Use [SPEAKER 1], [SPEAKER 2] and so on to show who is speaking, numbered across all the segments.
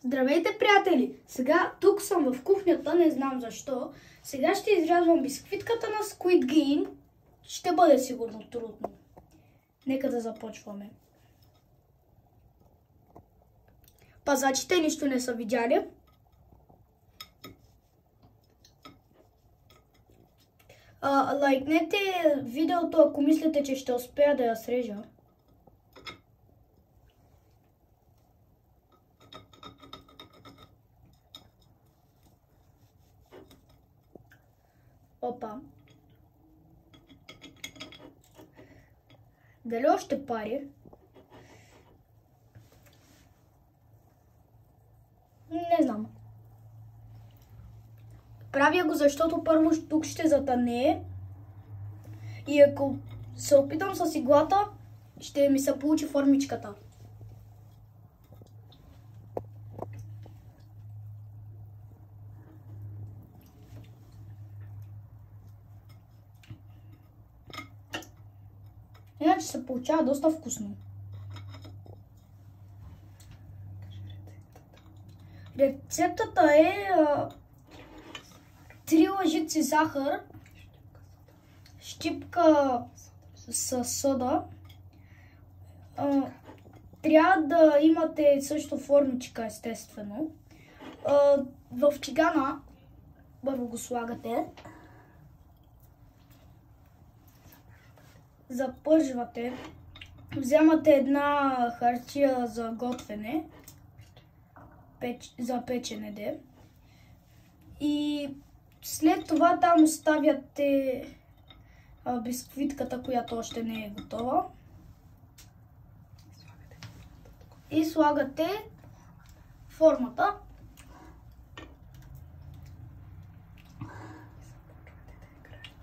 [SPEAKER 1] Здравейте, приятели! Сега тук съм в кухнята, не знам защо. Сега ще изрязвам бисквитката на Squid Game. Ще бъде сигурно трудно. Нека да започваме. Пазачите нищо не са видяли. Лайкнете видеото, ако мислите, че ще успея да я срежа. Опа. Дали още пари? Не знам. Правя го, защото първо тук ще затъне. И ако се опитам с иглата, ще ми се получи формичката. Иначе се получава доста вкусно. Рецептата е 3 лъжици захар, щипка със сода. Трябва да имате също формичка, естествено. В тигана първо го слагате. Запържвате. Вземате една хартия за готвене. За печене. И след това там оставяте бисквитката, която още не е готова. И слагате формата.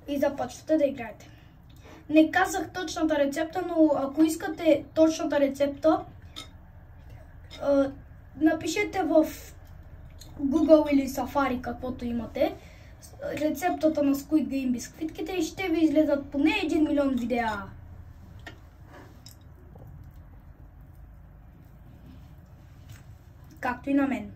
[SPEAKER 1] И започвате да играете. Не казах точната рецепта, но ако искате точната рецепта, напишете в Google или Safari, каквото имате, рецептата на Squid Game бисквитките и ще ви излезат поне 1 милион видеа. Както и на мен.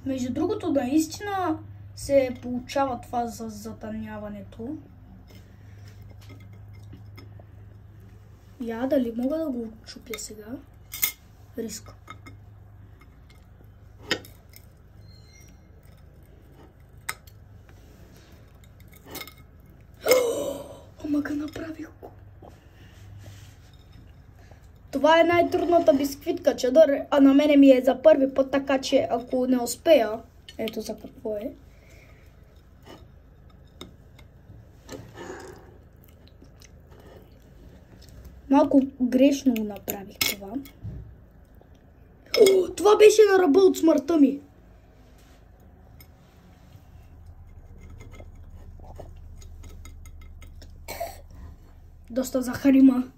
[SPEAKER 1] Между другото, наистина се получава това за затъняването. Я дали мога да го чупя сега? Риск. Омага, направих го. Това е най-трудната бисквитка, чадър, а на мене ми е за първи път, така че ако не успея, ето за какво е. Малко грешно направих това. Това беше на ръба от смъртта ми. Доста захар има.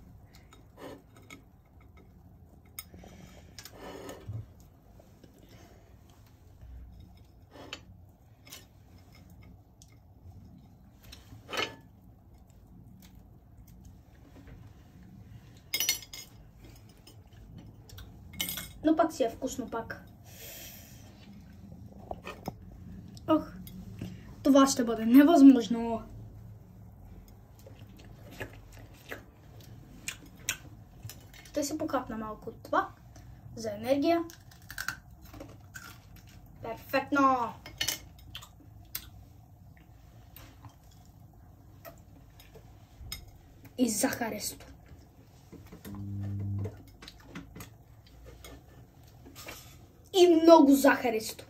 [SPEAKER 1] Но пак си е вкусно пак. Ох, това ще бъде невъзможно. Ще си покапна малко от това за енергия. Перфектно! И захаресто. И много захаристо.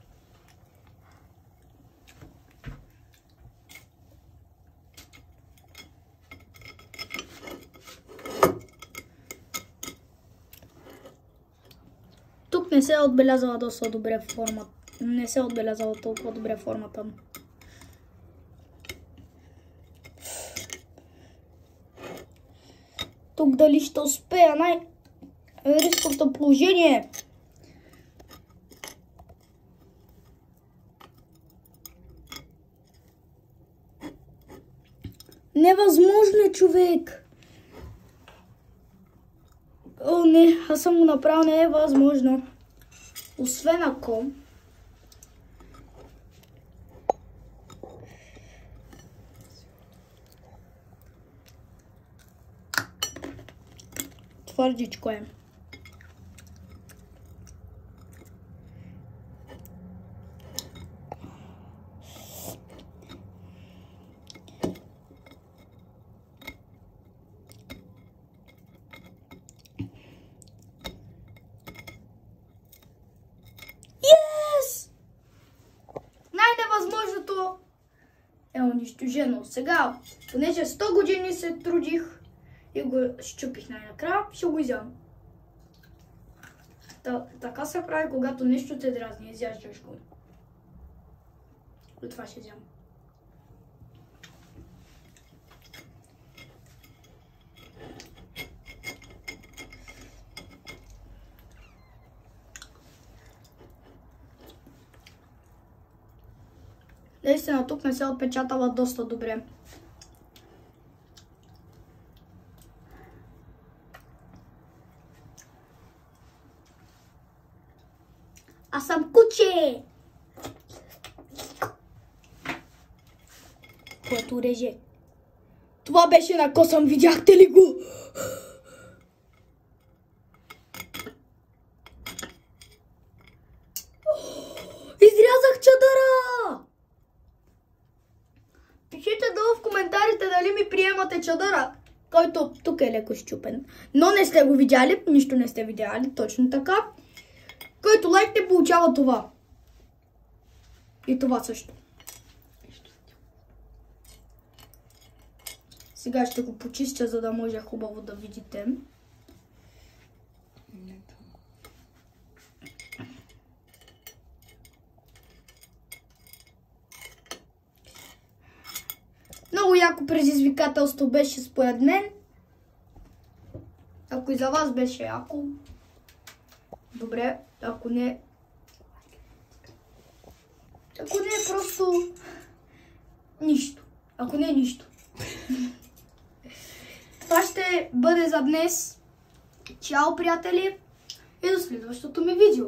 [SPEAKER 1] Тук не се е отбелязала доста добре формата. Не се е отбелязала толкова добре формата. Тук дали ще успея най-рисковото положение. Невъзможно е, човек! О, не, аз съм го направил, не е възможно. Освен ако... Твърдичко е. Най-невъзможното е унищожено. Сега, понеже 100 години се трудих и го щупих най-накрая, ще го изям. Така се прави, когато нещо те дразни, изяждаш го. И това ще взема. Наистина, тук не се отпечатава доста добре. Аз съм куче! Което реже. Това беше на косъм, видяхте ли го? Изрязах чадъра! Пишете долу в коментарите дали ми приемате чадъра, който тук е леко щупен. Но не сте го видяли, нищо не сте видяли, точно така. Който лайк не получава това. И това също. Сега ще го почистя, за да може хубаво да видите. Много яко предизвикателство беше според мен. Ако и за вас беше яко, добре, ако не просто нищо. Ако не нищо. Това ще бъде за днес. Чао, приятели, и до следващото ми видео.